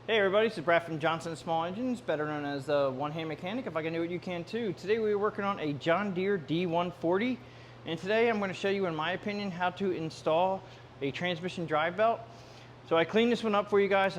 Hey everybody, this is Brad from Johnson Small Engines, better known as the One-Hand Mechanic. If I can do it, you can too. Today we are working on a John Deere D140, and today I'm going to show you, in my opinion, how to install a transmission drive belt. So I cleaned this one up for you guys.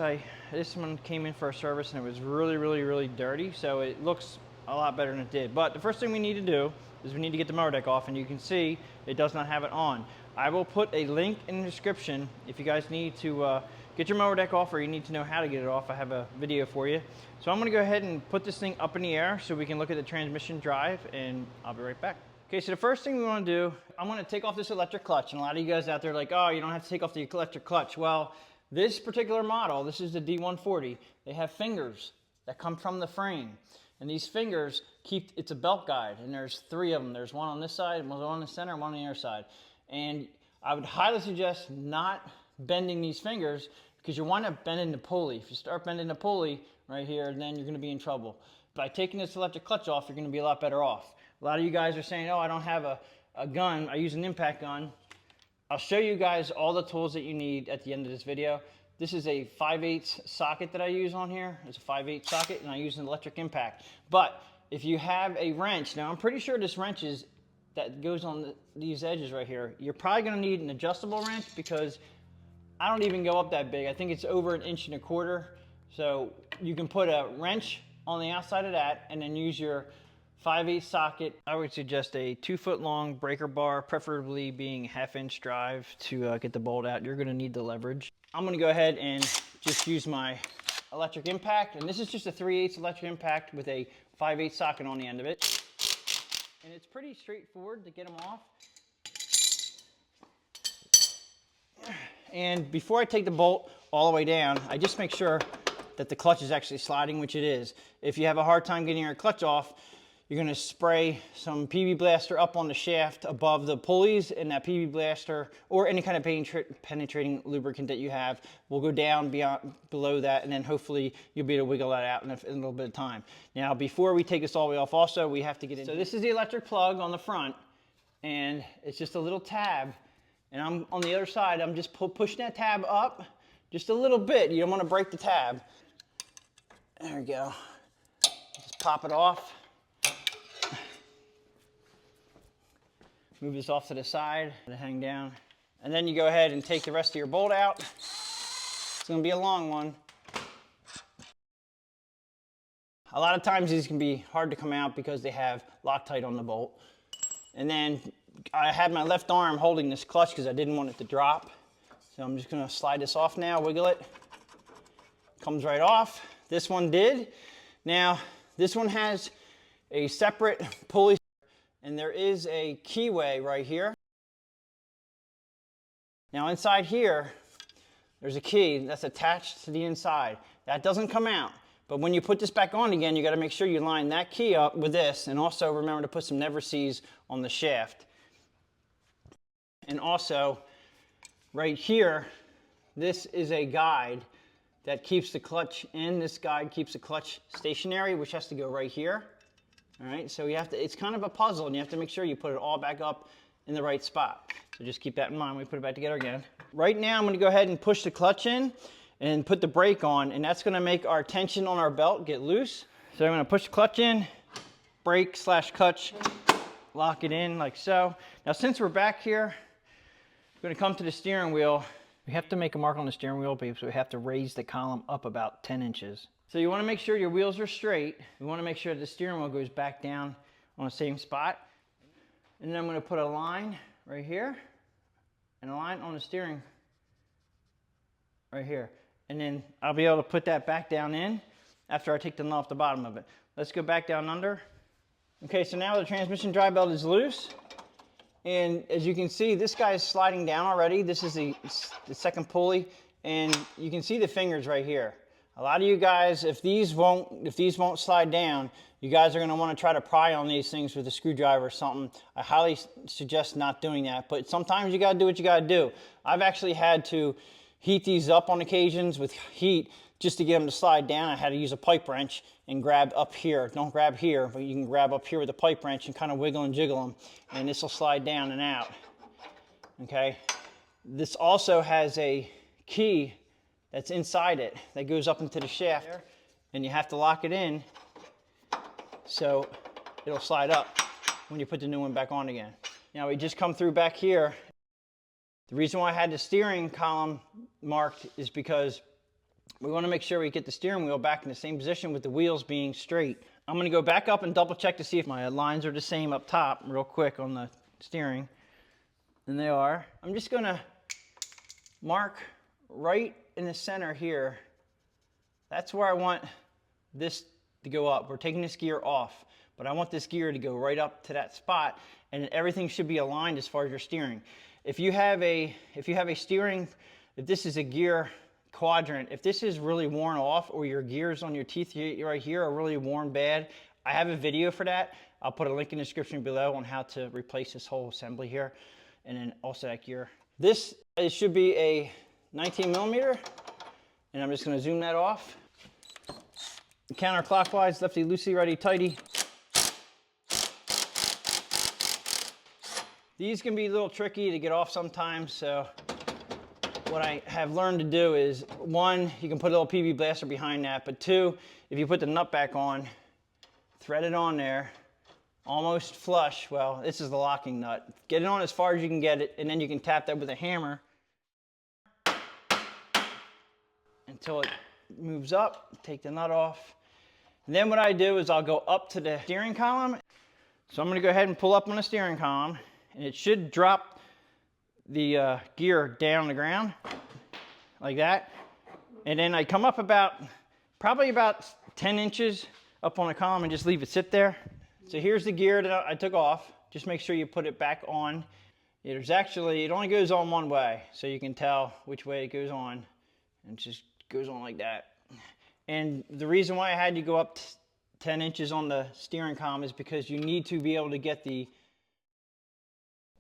This one came in for a service and it was really dirty, so it looks a lot better than it did. But the first thing we need to do is we need to get the mower deck off, and you can see it does not have it on. I will put a link in the description if you guys need to get your mower deck off or you need to know how to get it off. I have a video for you. So I'm going to go ahead and put this thing up in the air so we can look at the transmission drive, and I'll be right back. Okay, so the first thing we want to do, I'm going to take off this electric clutch. And a lot of you guys out there are like, oh, you don't have to take off the electric clutch. Well, this particular model, this is the D140, they have fingers that come from the frame. And these fingers it's a belt guide, and there's 3 of them. There's one on this side, one on the center, and one on the other side. And I would highly suggest not bending these fingers, because you wind up bending the pulley. If you start bending the pulley right here, then you're going to be in trouble. By taking this electric clutch off, you're going to be a lot better off. A lot of you guys are saying, oh, I don't have a gun, I use an impact gun. I'll show you guys all the tools that you need at the end of this video. This is a 5/8 socket that I use on here. It's a 5/8 socket, and I use an electric impact. But if you have a wrench, now I'm pretty sure this wrench that goes on these edges right here, you're probably going to need an adjustable wrench, because I don't even go up that big. I think it's over 1 1/4 inches. So you can put a wrench on the outside of that and then use your 5/8 socket. I would suggest a 2-foot long breaker bar, preferably being 1/2 inch drive to get the bolt out. You're going to need the leverage. I'm going to go ahead and just use my electric impact. And this is just a 3/8 electric impact with a 5/8 socket on the end of it. And it's pretty straightforward to get them off. And before I take the bolt all the way down, I just make sure that the clutch is actually sliding, which it is. If you have a hard time getting your clutch off, you're going to spray some PB Blaster up on the shaft above the pulleys, and that PB Blaster or any kind of penetrating lubricant that you have will go down below that, and then hopefully you'll be able to wiggle that out in a little bit of time. Now, before we take this all the way off also, we have to get in. So this is the electric plug on the front, and it's just a little tab. And I'm on the other side, I'm just pushing that tab up just a little bit. You don't want to break the tab. There we go. Just pop it off. Move this off to the side and hang down. And then you go ahead and take the rest of your bolt out. It's going to be a long one. A lot of times these can be hard to come out because they have Loctite on the bolt. And then I had my left arm holding this clutch because I didn't want it to drop. So I'm just going to slide this off now, wiggle it. Comes right off. This one did. Now, this one has a separate pulley, and there is a keyway right here. Now, inside here, there's a key that's attached to the inside. That doesn't come out. But when you put this back on again, you got to make sure you line that key up with this, and also remember to put some never sees on the shaft. And also, right here, this is a guide that keeps the clutch in. This guide keeps the clutch stationary, which has to go right here. All right, so it's kind of a puzzle, and you have to make sure you put it all back up in the right spot. So just keep that in mind when we put it back together again. Right now, I'm going to go ahead and push the clutch in and put the brake on, and that's going to make our tension on our belt get loose. So I'm going to push the clutch in, brake / clutch, lock it in like so. Now, since we're back here, we're going to come to the steering wheel. We have to make a mark on the steering wheel because we have to raise the column up about 10 inches. So you want to make sure your wheels are straight. You want to make sure the steering wheel goes back down on the same spot. And then I'm going to put a line right here and a line on the steering right here. And then I'll be able to put that back down in after I take the nut off the bottom of it. Let's go back down under. Okay, so now the transmission drive belt is loose. And as you can see, this guy is sliding down already. This is the second pulley, and you can see the fingers right here. A lot of you guys, if these won't slide down, you guys are going to want to try to pry on these things with a screwdriver or something. I highly suggest not doing that, but sometimes you got to do what you got to do. I've actually had to heat these up on occasions with heat just to get them to slide down. I had to use a pipe wrench and grab up here. Don't grab here, but you can grab up here with a pipe wrench and kind of wiggle and jiggle them, and this will slide down and out. Okay. This also has a key that's inside it that goes up into the shaft, and you have to lock it in so it'll slide up when you put the new one back on again. Now we just come through back here. The reason why I had the steering column marked is because we want to make sure we get the steering wheel back in the same position with the wheels being straight. I'm going to go back up and double check to see if my lines are the same up top real quick on the steering. And they are. I'm just going to mark right in the center here. That's where I want this to go up. We're taking this gear off, but I want this gear to go right up to that spot, and everything should be aligned as far as your steering. If you have a steering, if this is a gear quadrant, if this is really worn off, or your gears on your teeth right here are really worn bad, I have a video for that. I'll put a link in the description below on how to replace this whole assembly here, and then also that gear. This, it should be a 19 millimeter, and I'm just going to zoom that off. Counterclockwise, lefty loosey, righty tighty. These can be a little tricky to get off sometimes, so what I have learned to do is, one, you can put a little PB blaster behind that, but two, if you put the nut back on, thread it on there, almost flush. Well, this is the locking nut. Get it on as far as you can get it, and then you can tap that with a hammer until it moves up. Take the nut off. And then what I do is I'll go up to the steering column. So I'm going to go ahead and pull up on the steering column, and it should drop the gear down on the ground like that. And then I come up probably about 10 inches up on the column and just leave it sit there. So here's the gear that I took off. Just make sure you put it back on. It only goes on one way, so you can tell which way it goes on. And it just goes on like that. And the reason why I had you go up 10 inches on the steering column is because you need to be able to get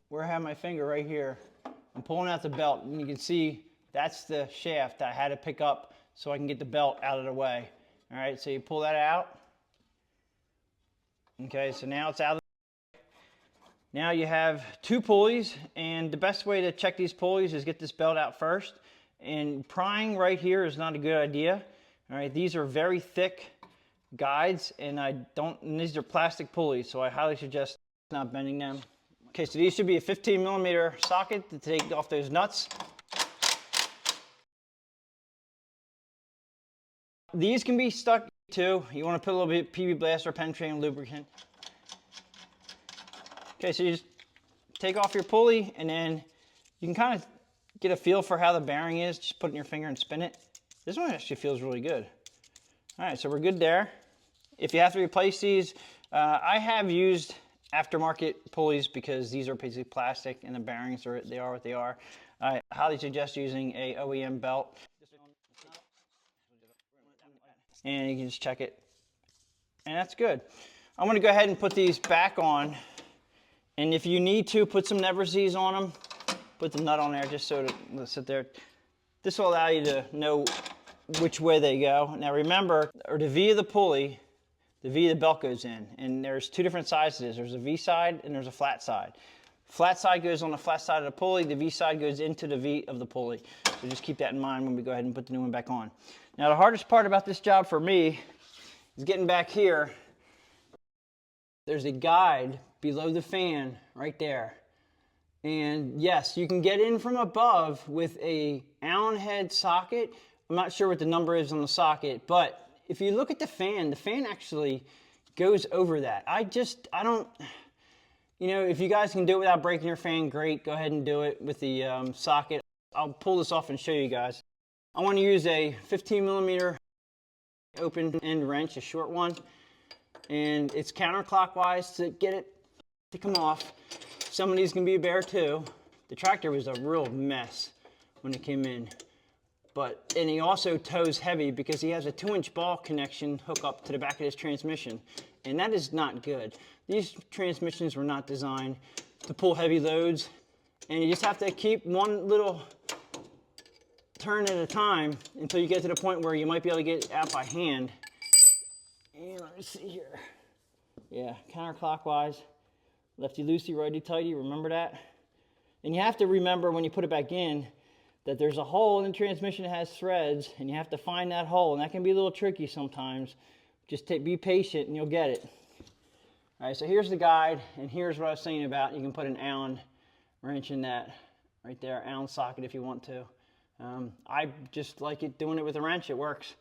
where I have my finger right here. I'm pulling out the belt, and you can see that's the shaft I had to pick up so I can get the belt out of the way. All right, so you pull that out. Okay, so now it's out of the way. Now you have two pulleys, and the best way to check these pulleys is get this belt out first. And prying right here is not a good idea. All right, these are very thick guides, and these are plastic pulleys, so I highly suggest not bending them. Okay, so these should be a 15 millimeter socket to take off those nuts. These can be stuck too. You want to put a little bit PB blaster, penetrating lubricant. Okay, so you just take off your pulley, and then you can kind of get a feel for how the bearing is. Just put it in your finger and spin it. This one actually feels really good. All right, so we're good there. If you have to replace these, I have used aftermarket pulleys because these are basically plastic and the bearings are what they are. I highly suggest using a OEM belt. And you can just check it. And that's good. I'm going to go ahead and put these back on. And if you need to, put some never Z's on them. Put the nut on there just so it'll sit there. This will allow you to know which way they go. Now remember, the V of the pulley, the V of the belt goes in. And there's two different sizes. There's a V side and there's a flat side. Flat side goes on the flat side of the pulley. The V side goes into the V of the pulley. So just keep that in mind when we go ahead and put the new one back on. Now the hardest part about this job for me is getting back here. There's a guide below the fan right there. And yes, you can get in from above with a Allen head socket. I'm not sure what the number is on the socket, but if you look at the fan actually goes over that. I don't, you know, if you guys can do it without breaking your fan, great. Go ahead and do it with the socket. I'll pull this off and show you guys. I want to use a 15 millimeter open end wrench, a short one, and it's counterclockwise to get it to come off. Some of these can be a bear too. The tractor was a real mess when it came in. And he also tows heavy because he has a 2-inch ball connection hook up to the back of his transmission. And that is not good. These transmissions were not designed to pull heavy loads. And you just have to keep one little turn at a time until you get to the point where you might be able to get it out by hand. And let me see here. Yeah, counterclockwise. Lefty loosey, righty tighty, remember that? And you have to remember when you put it back in, that there's a hole in the transmission that has threads, and you have to find that hole, and that can be a little tricky sometimes. Just be patient and you'll get it. All right, so here's the guide, and here's what I was saying about you can put an Allen wrench in that right there, Allen socket if you want to. I just like it doing it with a wrench, it works.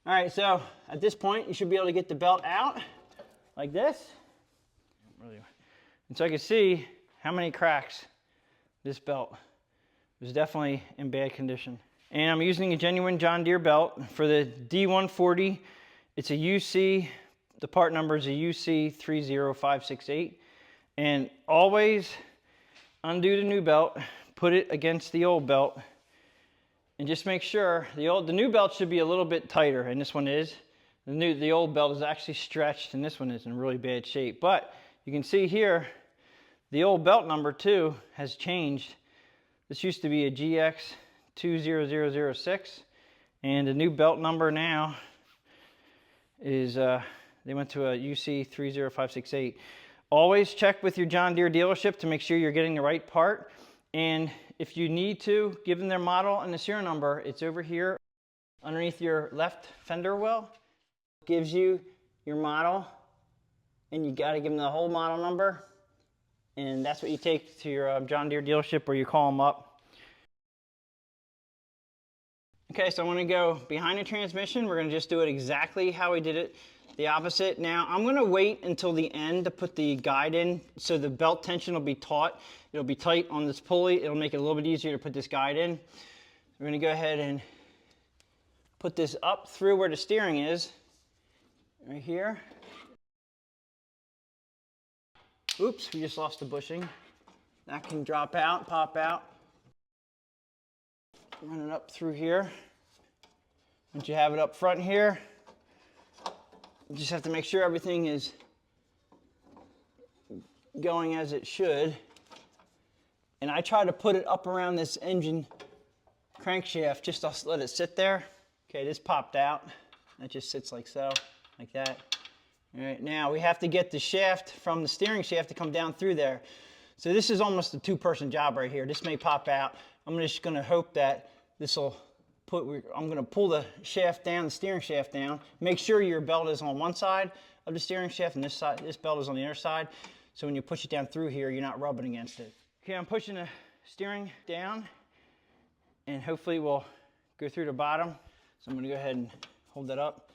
All right, so at this point, you should be able to get the belt out like this. And so I can see how many cracks this belt was definitely in bad condition. And I'm using a genuine John Deere belt for the D140. It's a UC, the part number is a UC 30568. And always undo the new belt, put it against the old belt, and just make sure the new belt should be a little bit tighter, and this one is. The old belt is actually stretched, and this one is in really bad shape. But you can see here, the old belt number too has changed. This used to be a GX 20006, and the new belt number now is they went to a UC 30568. Always check with your John Deere dealership to make sure you're getting the right part. And if you need to, give them their model and the serial number. It's over here underneath your left fender well. It gives you your model, and you got to give them the whole model number. And that's what you take to your John Deere dealership, or you call them up. Okay, so I'm going to go behind the transmission. We're going to just do it exactly how we did it, the opposite. Now, I'm going to wait until the end to put the guide in, so the belt tension will be taut. It'll be tight on this pulley. It'll make it a little bit easier to put this guide in. We're going to go ahead and put this up through where the steering is, right here. Oops, we just lost the bushing. That can drop out, pop out. Run it up through here. Once you have it up front here, you just have to make sure everything is going as it should. And I try to put it up around this engine crankshaft, just to let it sit there. Okay, this popped out. That just sits like so, like that. All right, now we have to get the shaft from the steering shaft to come down through there. So this is almost a two-person job right here. This may pop out. I'm just gonna hope that this will I'm gonna pull the shaft down, the steering shaft down. Make sure your belt is on one side of the steering shaft and this belt is on the other side. So when you push it down through here, you're not rubbing against it. Okay, I'm pushing the steering down, and hopefully we'll go through the bottom. So I'm gonna go ahead and hold that up,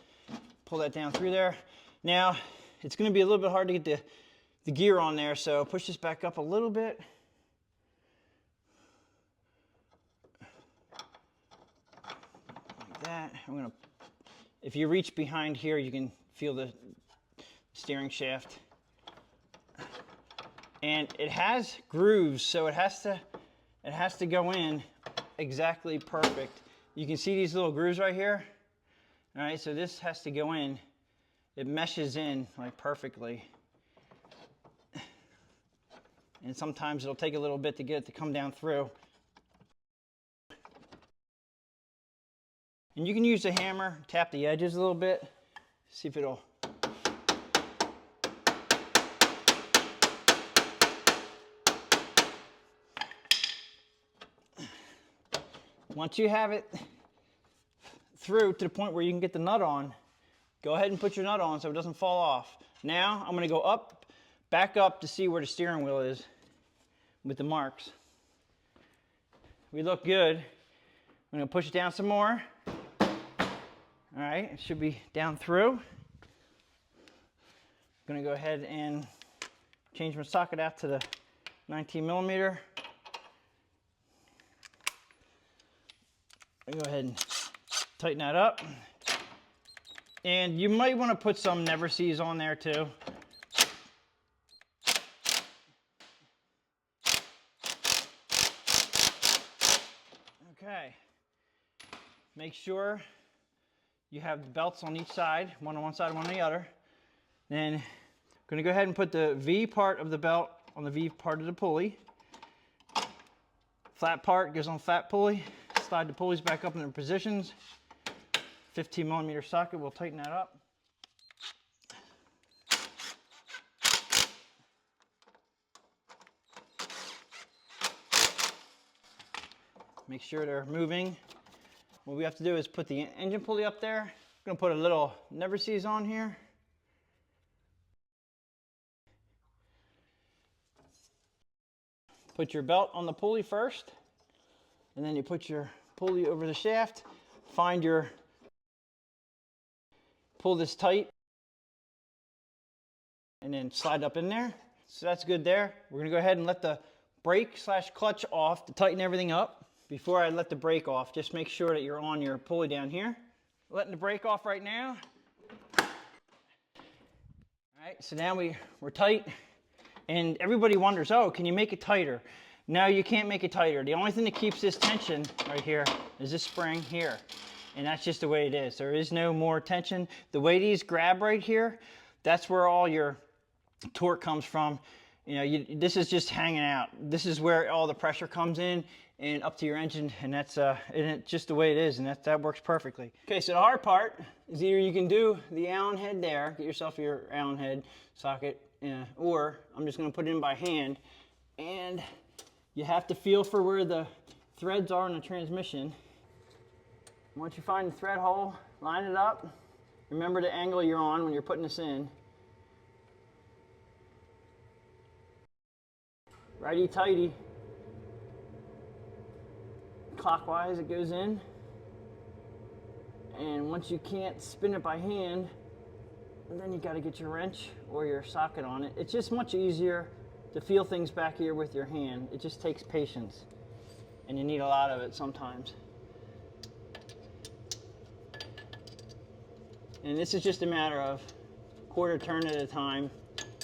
pull that down through there. Now, it's gonna be a little bit hard to get the gear on there, so push this back up a little bit. Like that. If you reach behind here, you can feel the steering shaft. And it has grooves, so it has to go in exactly perfect. You can see these little grooves right here. All right, so this has to go in. It meshes in like perfectly. And sometimes it'll take a little bit to get it to come down through. And you can use the hammer, tap the edges a little bit, see if it'll. Once you have it through to the point where you can get the nut on, go ahead and put your nut on so it doesn't fall off. Now I'm going to go back up to see where the steering wheel is with the marks. We look good. I'm going to push it down some more. All right, it should be down through. I'm going to go ahead and change my socket out to the 19 millimeter. Go ahead and tighten that up. And you might want to put some never sees on there too. Okay. Make sure you have the belts on each side, one on one side, one on the other. Then I'm going to go ahead and put the V part of the belt on the V part of the pulley. Flat part goes on flat pulley. Slide the pulleys back up in their positions. 15 millimeter socket will tighten that up. Make sure they're moving. What we have to do is put the engine pulley up there. I'm gonna put a little never seize on here. Put your belt on the pulley first, and then you put your pulley over the shaft. Pull this tight, and then slide up in there. So that's good there. We're gonna go ahead and let the brake / clutch off to tighten everything up. Before I let the brake off, just make sure that you're on your pulley down here. Letting the brake off right now. All right, so now we're tight. And everybody wonders, oh, can you make it tighter? No, you can't make it tighter. The only thing that keeps this tension right here is this spring here. And that's just the way it is. There is no more tension. The way these grab right here, that's where all your torque comes from. You know, this is just hanging out. This is where all the pressure comes in and up to your engine, and that's just the way it is, and that works perfectly. Okay, so the hard part is either you can do the Allen head there, get yourself your Allen head socket, or I'm just gonna put it in by hand, and you have to feel for where the threads are in the transmission. Once you find the thread hole, line it up. Remember the angle you're on when you're putting this in. Righty-tighty. Clockwise it goes in. And once you can't spin it by hand, then you got to get your wrench or your socket on it. It's just much easier to feel things back here with your hand. It just takes patience, and you need a lot of it sometimes. And this is just a matter of quarter turn at a time.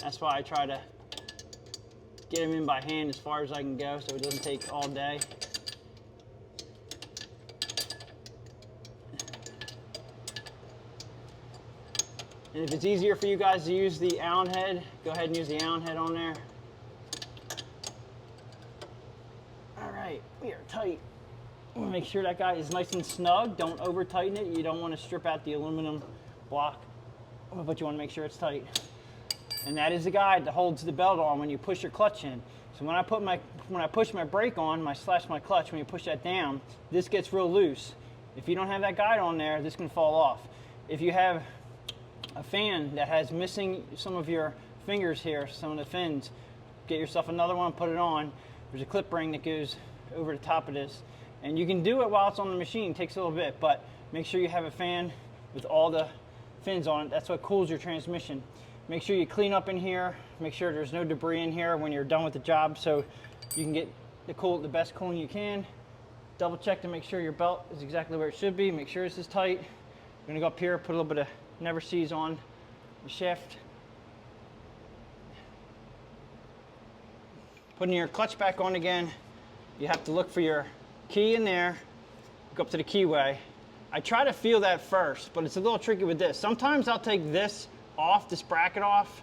That's why I try to get them in by hand as far as I can go so it doesn't take all day. And if it's easier for you guys to use the Allen head, go ahead and use the Allen head on there. All right, we are tight. Make sure that guy is nice and snug. Don't over tighten it. You don't want to strip out the aluminum block, but you want to make sure it's tight. And that is the guide that holds the belt on when you push your clutch in. So when I push my brake on, my clutch, when you push that down, this gets real loose. If you don't have that guide on there, this can fall off. If you have a fan that has missing some of your fingers here, some of the fins, get yourself another one, put it on. There's a clip ring that goes over the top of this. And you can do it while it's on the machine. It takes a little bit, but make sure you have a fan with all the fins on it. That's what cools your transmission. Make sure you clean up in here. Make sure there's no debris in here when you're done with the job so you can get the best cooling you can. Double check to make sure your belt is exactly where it should be. Make sure this is tight. We're gonna go up here, put a little bit of never seize on the shaft. Putting your clutch back on again, you have to look for your key in there, go up to the keyway. I try to feel that first, but it's a little tricky with this. Sometimes I'll take this bracket off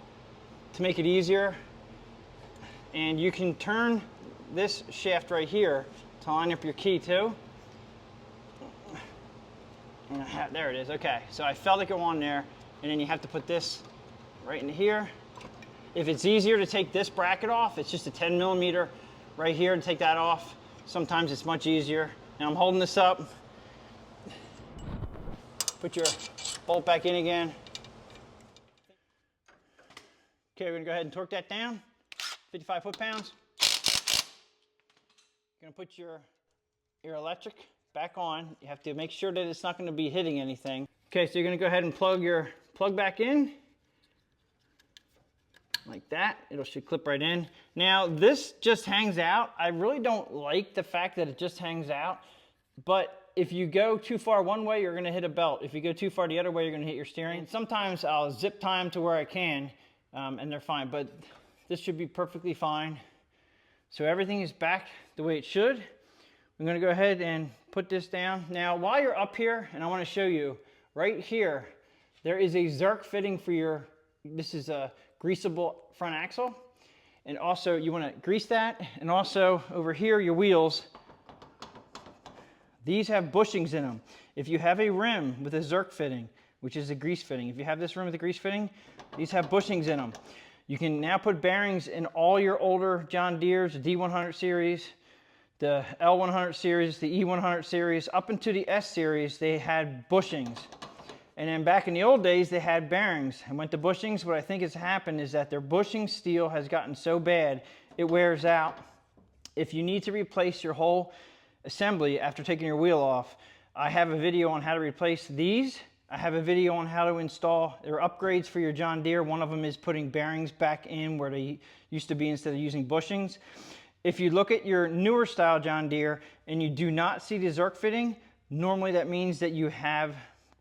to make it easier. And you can turn this shaft right here to line up your key too. And there it is, okay. So I felt it go on there, and then you have to put this right into here. If it's easier to take this bracket off, it's just a 10mm right here to take that off. Sometimes it's much easier. Now I'm holding this up. Put your bolt back in again. Okay, we're gonna go ahead and torque that down, 55 foot-pounds. You're gonna put your electric back on. You have to make sure that it's not gonna be hitting anything. Okay, so you're gonna go ahead and plug your plug back in, like that. It should clip right in. Now, this just hangs out. I really don't like the fact that it just hangs out, but if you go too far one way, you're gonna hit a belt. If you go too far the other way, you're gonna hit your steering. And sometimes I'll zip tie them to where I can, and they're fine, but this should be perfectly fine. So everything is back the way it should. I'm gonna go ahead and put this down. Now, while you're up here, and I wanna show you, right here, there is a Zerk fitting for this is a greasable front axle. And also you wanna grease that, and also over here, your wheels, these have bushings in them. If you have a rim with a Zerk fitting, which is a grease fitting, if you have this rim with a grease fitting, these have bushings in them. You can now put bearings in all your older John Deere's D100 series, the L100 series, the E140 series, up into the S series, they had bushings. And then back in the old days, they had bearings. And went to bushings. What I think has happened is that their bushing steel has gotten so bad, it wears out. If you need to replace your whole assembly after taking your wheel off, I have a video on how to replace these. I have a video on how to install their upgrades for your John Deere. One of them is putting bearings back in where they used to be instead of using bushings. If you look at your newer style John Deere and you do not see the Zerk fitting, normally that means that you have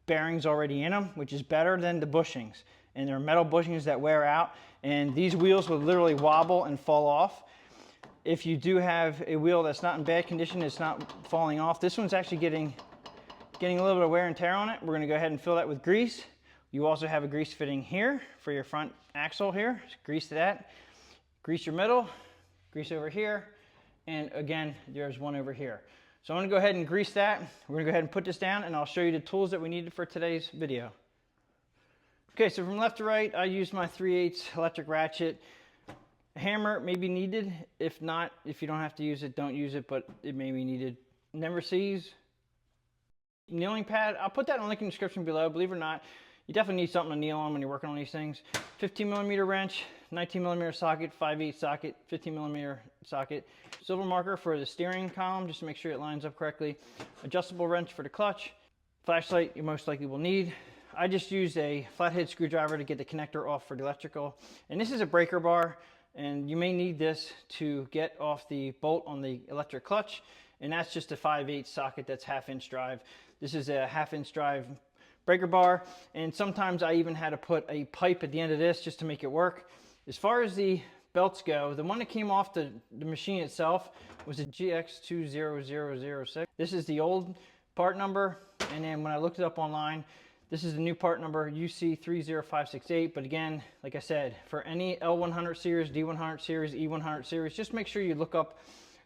bearings already in them, which is better than the bushings. And they're metal bushings that wear out, and these wheels will literally wobble and fall off. If you do have a wheel that's not in bad condition, it's not falling off. This one's actually getting a little bit of wear and tear on it. We're going to go ahead and fill that with grease. You also have a grease fitting here for your front axle here. Just grease that. Grease your middle, grease over here, and again, there's one over here. So I'm going to go ahead and grease that. We're going to go ahead and put this down, and I'll show you the tools that we needed for today's video. Okay, so from left to right, I used my 3/8 electric ratchet. A hammer may be needed. If not, if you don't have to use it, don't use it, but it may be needed. Never sees. Kneeling pad, I'll put that in the link in the description below. Believe it or not, you definitely need something to kneel on when you're working on these things. 15mm wrench, 19mm socket, 5/8 socket, 15mm socket. Silver marker for the steering column, just to make sure it lines up correctly. Adjustable wrench for the clutch. Flashlight you most likely will need. I just used a flathead screwdriver to get the connector off for the electrical. And this is a breaker bar, and you may need this to get off the bolt on the electric clutch. And that's just a 5/8 socket that's 1/2-inch drive. This is a 1/2-inch drive breaker bar, and sometimes I even had to put a pipe at the end of this just to make it work. As far as the belts go, the one that came off the machine itself was a GX20006. This is the old part number, and then when I looked it up online, this is the new part number, UC30568. But again, like I said, for any L100 series, D140 series, E140 series, just make sure you look up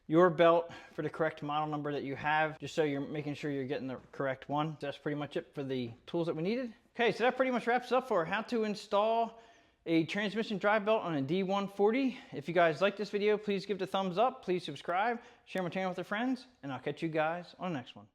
your belt for the correct model number that you have, just so you're making sure you're getting the correct one. That's pretty much it for the tools that we needed. Okay, so that pretty much wraps up for how to install a transmission drive belt on a D140. If you guys like this video, please give it a thumbs up, please subscribe, share my channel with your friends, and I'll catch you guys on the next one.